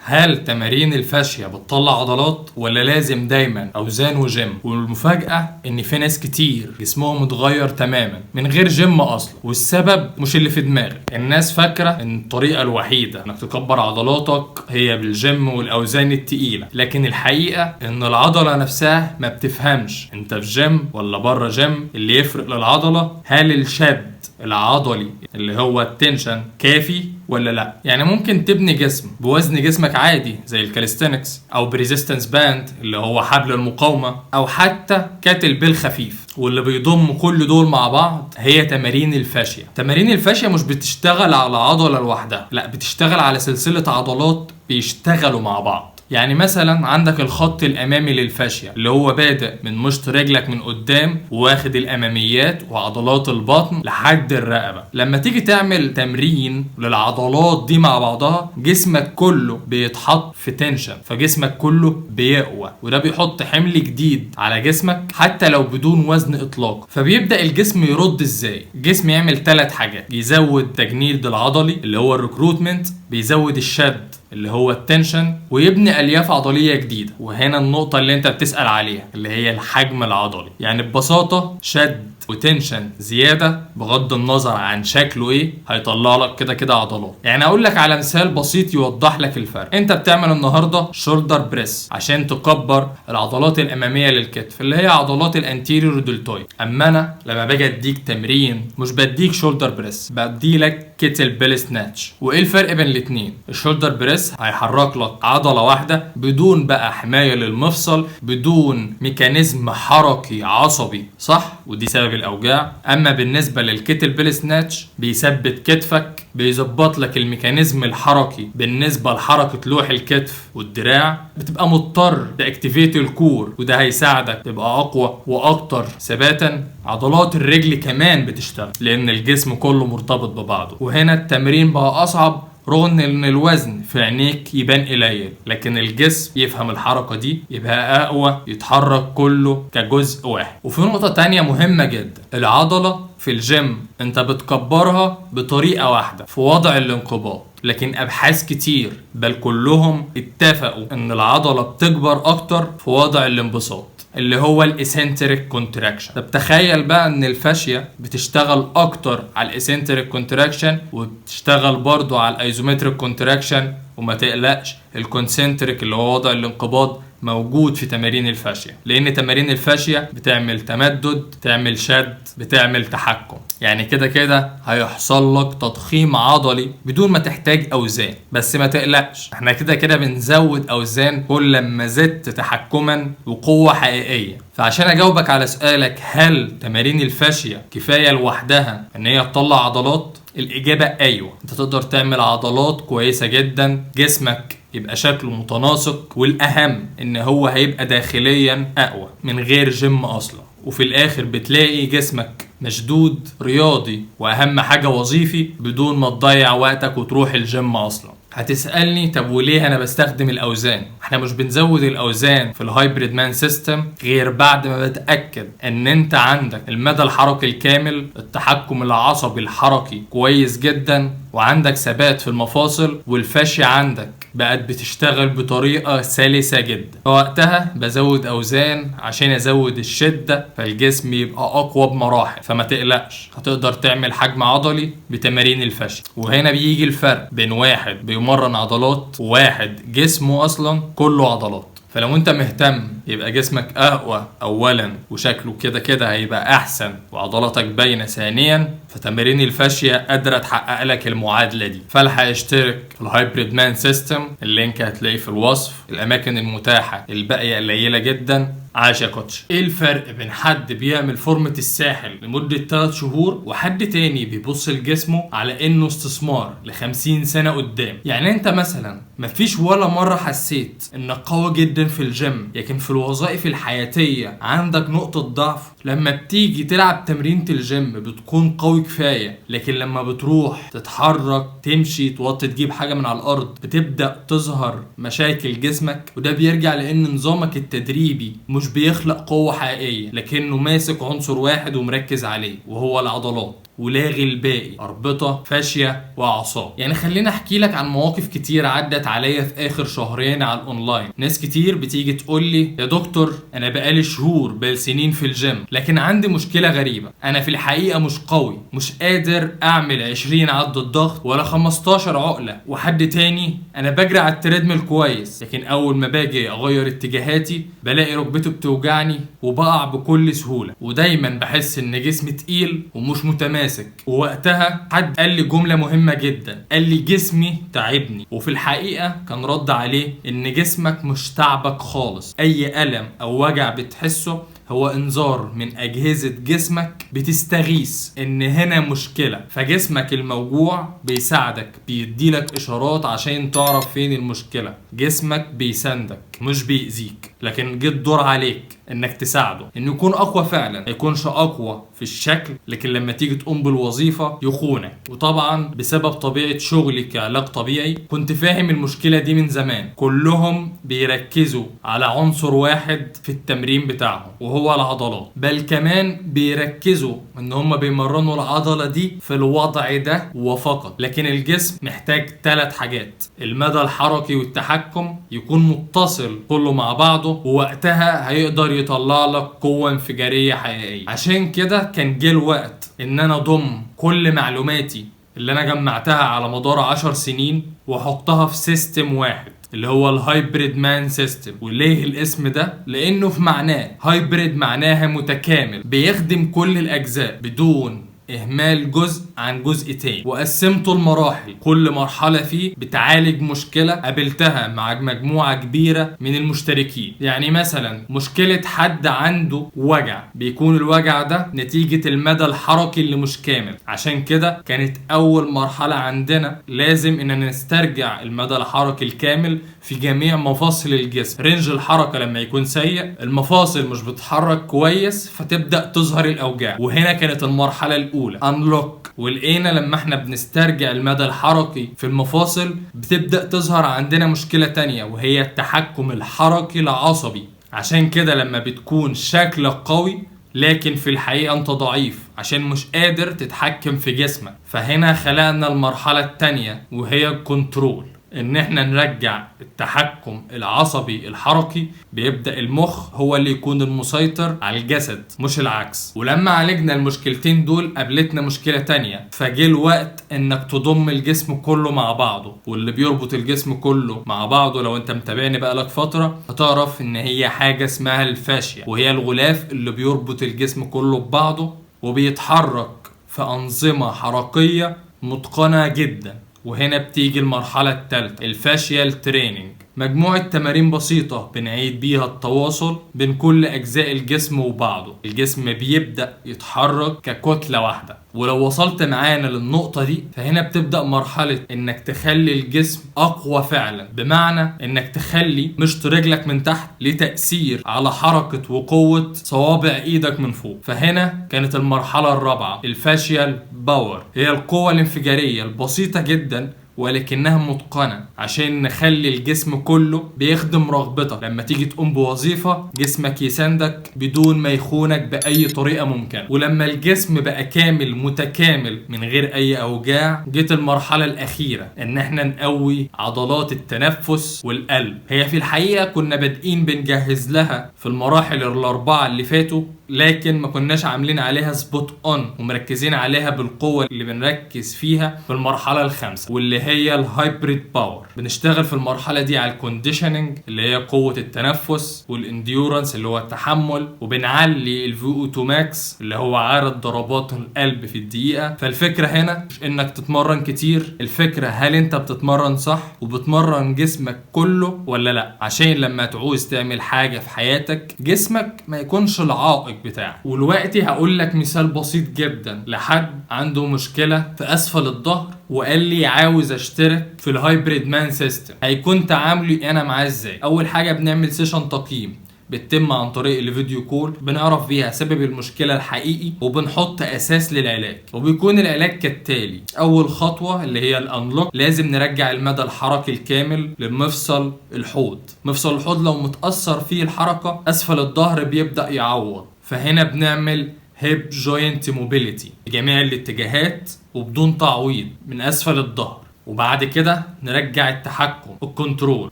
هل تمارين الفاشية بتطلع عضلات ولا لازم دايما اوزان وجيم؟ والمفاجأة ان في ناس كتير جسمهم اتغير تماما من غير جيم اصلا، والسبب مش اللي في دماغك. الناس فاكرة ان الطريقة الوحيدة انك تكبر عضلاتك هي بالجيم والاوزان التقيلة، لكن الحقيقة ان العضلة نفسها ما بتفهمش انت في جيم ولا بره جيم. اللي يفرق للعضلة هل الشد العضلي اللي هو التنشن كافي ولا لا. يعني ممكن تبني جسم بوزن جسمك عادي زي الكاليستينكس او بريزيستنس باند اللي هو حبل المقاومة، او حتى كاتل بيل خفيف، واللي بيضم كل دول مع بعض هي تمارين الفاشية. تمارين الفاشية مش بتشتغل على عضلة لوحدها، لا، بتشتغل على سلسلة عضلات بيشتغلوا مع بعض. يعني مثلا عندك الخط الامامي للفاشية اللي هو بادئ من مشط رجلك من قدام واخد الاماميات وعضلات البطن لحد الرقبة. لما تيجي تعمل تمرين للعضلات دي مع بعضها جسمك كله بيتحط في تنشن، فجسمك كله بيقوى، وده بيحط حمل جديد على جسمك حتى لو بدون وزن اطلاق. فبيبدأ الجسم يرد ازاي؟ الجسم يعمل 3 حاجات: يزود تجنيد العضلي اللي هو الريكروتمنت، بيزود الشد اللي هو التنشن، ويبني الياف عضليه جديده. وهنا النقطه اللي انت بتسال عليها اللي هي الحجم العضلي. يعني ببساطه شد وتنشن زياده بغض النظر عن شكله ايه هيطلع لك كده كده عضلات. يعني اقول لك على مثال بسيط يوضح لك الفرق. انت بتعمل النهارده شولدر بريس عشان تكبر العضلات الاماميه للكتف اللي هي عضلات الانتيريور دلتويد. اما انا لما باجي اديك تمرين مش بديك شولدر بريس، بدي لك كيتل بيل سناتش. وايه الفرق بين الاثنين؟ الشولدر بريس هيحرك لك عضله واحده بدون بقى حمايه للمفصل، بدون ميكانيزم حركي عصبي، صح؟ ودي سبب الاوجاع. اما بالنسبه للكيتل بيل سناتش بيثبت كتفك، بيظبط لك الميكانيزم الحركي بالنسبه لحركه لوح الكتف والدراع. بتبقى مضطر تاكتيفيت الكور، وده هيساعدك تبقى اقوى واكتر ثباتا. عضلات الرجل كمان بتشتغل لان الجسم كله مرتبط ببعضه. وهنا التمرين بقى اصعب رغم ان الوزن في عينيك يبان قليل، لكن الجسم يفهم الحركة دي يبقى اقوى، يتحرك كله كجزء واحد. وفي نقطة تانية مهمة جدا: العضلة في الجيم انت بتكبرها بطريقة واحدة في وضع الانقباض، لكن ابحاث كتير بل كلهم اتفقوا ان العضلة بتكبر اكتر في وضع الانبساط اللي هو الاسنتريك كونتراكشن. طب تخيل بقى ان الفاشية بتشتغل اكتر على الاسنتريك كونتراكشن وبتشتغل برضو على الايزومتريك كونتراكشن، وما تقلقش الكونسنتريك اللي هو وضع الانقباض موجود في تمارين الفاشية، لان تمارين الفاشية بتعمل تمدد، بتعمل شد، بتعمل تحكم. يعني كده كده هيحصل لك تضخيم عضلي بدون ما تحتاج اوزان. بس ما تقلقش، احنا كده كده بنزود اوزان كل ما زدت تحكما وقوة حقيقية. فعشان اجاوبك على سؤالك هل تمارين الفاشية كفاية لوحدها ان هي تطلع عضلات، الاجابة ايوه. انت تقدر تعمل عضلات كويسة جدا، جسمك يبقى شكله متناسق، والاهم ان هو هيبقى داخليا اقوى من غير جيم اصلا. وفي الاخر بتلاقي جسمك مشدود رياضي، واهم حاجة وظيفي، بدون ما تضيع وقتك وتروح الجيم اصلا. هتسألني طب وليه انا بستخدم الاوزان؟ احنا مش بنزود الاوزان في الهايبريد مان سيستم غير بعد ما بتأكد ان انت عندك المدى الحركي الكامل، التحكم العصبي الحركي كويس جدا، وعندك ثبات في المفاصل، والفاشية عندك بقت بتشتغل بطريقة سلسة جدا. فوقتها بزود اوزان عشان ازود الشدة فالجسم يبقى اقوى بمراحل. فما تقلقش، هتقدر تعمل حجم عضلي بتمارين الفاشية. وهنا بيجي الفرق بين واحد بيمرن عضلات وواحد جسمه اصلا كله عضلات. فلو انت مهتم يبقى جسمك اقوى اولا وشكله كده كده هيبقى احسن وعضلاتك باينه ثانيا، فتمارين الفاشية قادره تحقق لك المعادله دي. فالحق اشترك في الهايبريد مان سيستم، اللينك هتلاقيه في الوصف. الاماكن المتاحه الباقيه قليله جدا. عاش يا كوتش. ايه الفرق بين حد بيعمل فورمة الساحل لمدة 3 شهور وحد تاني بيبص لجسمه على انه استثمار ل50 سنة قدام؟ يعني انت مثلا مفيش ولا مرة حسيت انك قوي جدا في الجيم، لكن في الوظائف الحياتية عندك نقطة ضعف. لما بتيجي تلعب تمرينة الجيم بتكون قوي كفاية، لكن لما بتروح تتحرك تمشي توطي تجيب حاجة من على الارض بتبدأ تظهر مشاكل جسمك. وده بيرجع لان نظامك التدريبي مش بيخلق قوة حقيقية، لكنه ماسك عنصر واحد ومركز عليه وهو العضلات. ولاغي الباقي، اربطه، فاشيه، واعصاب. يعني خليني احكي لك عن مواقف كتير عدت عليا في اخر شهرين على الاونلاين. ناس كتير بتيجي تقول لي يا دكتور انا بقالي شهور بل سنين في الجيم، لكن عندي مشكله غريبه، انا في الحقيقه مش قوي، مش قادر اعمل 20 عدة ضغط ولا 15 عقله. وحد تاني انا بجري على التريدميل كويس، لكن اول ما باجي اغير اتجاهاتي بلاقي ركبته بتوجعني وبقع بكل سهوله، ودايما بحس ان جسمي تقيل ومش متماسك. ووقتها حد قال لي جمله مهمه جدا، قال لي جسمي تعبني. وفي الحقيقه كان رد عليه ان جسمك مش تعبك خالص، اي الم او وجع بتحسه هو انذار من اجهزة جسمك بتستغيث ان هنا مشكلة. فجسمك الموجوع بيساعدك، بيديلك اشارات عشان تعرف فين المشكلة. جسمك بيساندك مش بيأذيك، لكن جه الدور عليك انك تساعده انه يكون اقوى فعلا. ما يكونش اقوى في الشكل، لكن لما تيجي تقوم بالوظيفة يخونك. وطبعا بسبب طبيعة شغلي كعلاج طبيعي كنت فاهم المشكلة دي من زمان. كلهم بيركزوا على عنصر واحد في التمرين بتاعهم وهو العضلات، بل كمان بيركزوا ان هم بيمرنوا العضلة دي في الوضع ده وفقط. لكن الجسم محتاج 3 حاجات: المدى الحركي والتحكم يكون متصل كله مع بعضه، ووقتها هيقدر يطلع لك قوة انفجارية حقيقية. عشان كده كان جه الوقت ان انا اضم كل معلوماتي اللي انا جمعتها على مدار 10 سنين واحطها في سيستم واحد اللي هو الهايبريد مان سيستم. وليه الاسم ده؟ لانه في معناه هايبريد معناها متكامل، بيخدم كل الاجزاء بدون اهمال جزء عن جزء تاني. وقسمته المراحل، كل مرحلة فيه بتعالج مشكلة قابلتها مع مجموعة كبيرة من المشتركين. يعني مثلا مشكلة حد عنده وجع، بيكون الوجع ده نتيجة المدى الحركي اللي مش كامل. عشان كده كانت اول مرحلة عندنا لازم اننا نسترجع المدى الحركي الكامل في جميع مفاصل الجسم. رينج الحركة لما يكون سيء، المفاصل مش بتتحرك كويس، فتبدأ تظهر الاوجاع. وهنا كانت المرحلة الاولى unlock. ولقينا لما احنا بنسترجع المدى الحركي في المفاصل بتبدأ تظهر عندنا مشكلة تانية، وهي التحكم الحركي العصبي. عشان كده لما بتكون شكلك قوي لكن في الحقيقة انت ضعيف عشان مش قادر تتحكم في جسمك. فهنا خلقنا المرحلة التانية وهي الكنترول، ان احنا نرجع التحكم العصبي الحركي. بيبدأ المخ هو اللي يكون المسيطر على الجسد مش العكس. ولما عالجنا المشكلتين دول قابلتنا مشكلة تانية، فجه الوقت انك تضم الجسم كله مع بعضه. واللي بيربط الجسم كله مع بعضه لو انت متابعني بقالك فترة هتعرف ان هي حاجة اسمها الفاشية، وهي الغلاف اللي بيربط الجسم كله ببعضه وبيتحرك في أنظمة حركية متقنة جدا. وهنا بتيجي المرحلة الثالثة، الفاشيال تريننج. مجموعة تمارين بسيطة بنعيد بيها التواصل بين كل أجزاء الجسم وبعضه. الجسم بيبدأ يتحرك ككتلة واحدة. ولو وصلت معانا للنقطة دي فهنا بتبدأ مرحلة انك تخلي الجسم اقوى فعلا، بمعنى انك تخلي مشط رجلك من تحت ليه تأثير على حركة وقوة صوابع ايدك من فوق. فهنا كانت المرحلة الرابعة، الفاشيال باور. هي القوة الانفجارية البسيطة جدا ولكنها متقنة عشان نخلي الجسم كله بيخدم رغبتك. لما تيجي تقوم بوظيفة جسمك يساندك بدون ما يخونك بأي طريقة ممكنة. ولما الجسم بقى كامل متكامل من غير أي أوجاع، جيت المرحلة الأخيرة إن احنا نقوي عضلات التنفس والقلب. هي في الحقيقة كنا بادئين بنجهز لها في المراحل الأربعة اللي فاتوا، لكن ما كناش عاملين عليها سبوت اون ومركزين عليها بالقوة اللي بنركز فيها في المرحلة الخامسة، واللي هي الهايبريد باور. بنشتغل في المرحلة دي على الكونديشننج اللي هي قوة التنفس، والانديورنس اللي هو التحمل، وبنعلي الفي او ماكس اللي هو عدد ضربات القلب في الدقيقة. فالفكرة هنا مش انك تتمرن كتير، الفكرة هل انت بتتمرن صح وبتمرن جسمك كله ولا لا، عشان لما تعوز تعمل حاجة في حياتك جسمك ما يكونش العائق بتاعك. ودلوقتي هقول لك مثال بسيط جدا لحد عنده مشكلة في اسفل الظهر وقال لي عاوز اشترك في الهايبريد مان سيستم. هيكون تعاملي انا معاه ازاي؟ اول حاجة بنعمل سيشن تقييم بتتم عن طريق الفيديو كول، بنعرف فيها سبب المشكلة الحقيقي وبنحط اساس للعلاج. وبيكون العلاج كالتالي: اول خطوة اللي هي الانلوك، لازم نرجع المدى الحركي الكامل لمفصل الحوض. مفصل الحوض لو متأثر فيه الحركة اسفل الظهر بيبدأ يعوض، فهنا بنعمل هيب جوينت موبيليتي بجميع الاتجاهات وبدون تعويض من اسفل الظهر. وبعد كده نرجع التحكم الكنترول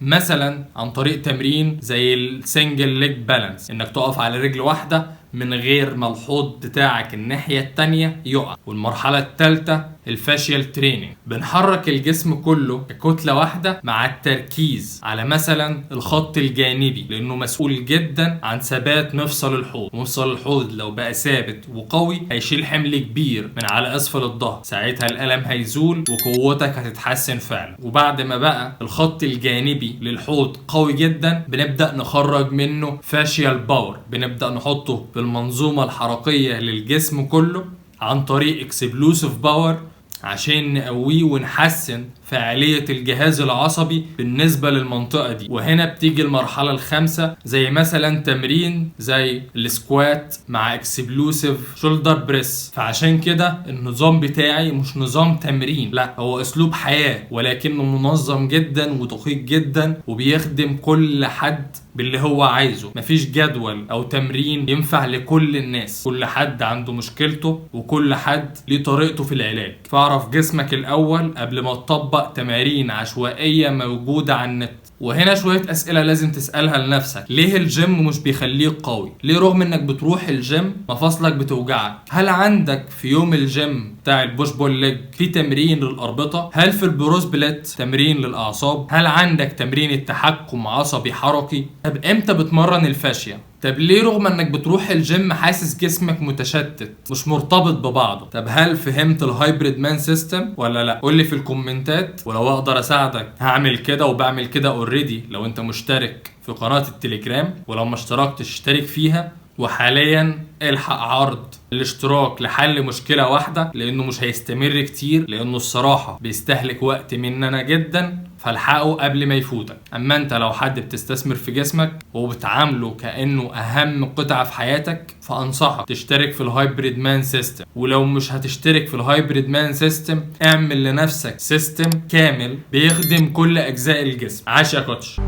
مثلا عن طريق تمرين زي السنجل ليج بالانس، انك تقف على رجل واحده من غير ما الحوض بتاعك الناحيه التانيه يقع. والمرحله الثالثه الفاشيال تريننج، بنحرك الجسم كله ككتله واحده مع التركيز على مثلا الخط الجانبي، لانه مسؤول جدا عن ثبات مفصل الحوض. مفصل الحوض لو بقى ثابت وقوي هيشيل حمل كبير من على اسفل الظهر، ساعتها الالم هيزول وقوتك هتتحسن فعلا. وبعد ما بقى الخط الجانبي للحوض قوي جدا بنبدا نخرج منه فاشيال باور، بنبدا نحطه في المنظومه الحركيه للجسم كله عن طريق اكسبلوسيف باور عشان نقويه ونحسن فعالية الجهاز العصبي بالنسبة للمنطقة دي. وهنا بتيجي المرحلة الخامسة زي مثلا تمرين زي السكوات مع اكسبلوسيف شولدر بريس. فعشان كده النظام بتاعي مش نظام تمرين، لا هو اسلوب حياة، ولكنه منظم جدا ودقيق جدا وبيخدم كل حد باللي هو عايزه. مفيش جدول او تمرين ينفع لكل الناس، كل حد عنده مشكلته وكل حد ليه طريقته في العلاج. فاعرف جسمك الاول قبل ما تطبق تمارين عشوائية موجودة على النت. وهنا شوية اسئلة لازم تسألها لنفسك. ليه الجيم مش بيخليك قوي؟ ليه رغم انك بتروح الجيم مفاصلك بتوجعك؟ هل عندك في يوم الجيم بتاع البوش بول ليج في تمرين للأربطة؟ هل في البروس بليت تمرين للأعصاب؟ هل عندك تمرين التحكم عصبي حركي؟ طب امتى بتمرن الفاشية؟ طب ليه رغم انك بتروح الجيم حاسس جسمك متشتت مش مرتبط ببعضه؟ طب هل فهمت الهايبريد مان سيستم ولا لا؟ قولي في الكومنتات ولو اقدر اساعدك هعمل كده، وبعمل كده اوريدي لو انت مشترك في قناة التليجرام، ولو ما اشتركتش اشترك فيها. وحاليا الحق عرض الاشتراك لحل مشكلة واحدة، لانه مش هيستمر كتير، لانه الصراحة بيستهلك وقت مننا جدا، فالحقه قبل ما يفوتك. اما انت لو حد بتستثمر في جسمك وبتعامله كأنه اهم قطعة في حياتك، فانصحك تشترك في الهايبريد مان سيستم. ولو مش هتشترك في الهايبريد مان سيستم اعمل لنفسك سيستم كامل بيخدم كل اجزاء الجسم. عاش يا كوتش.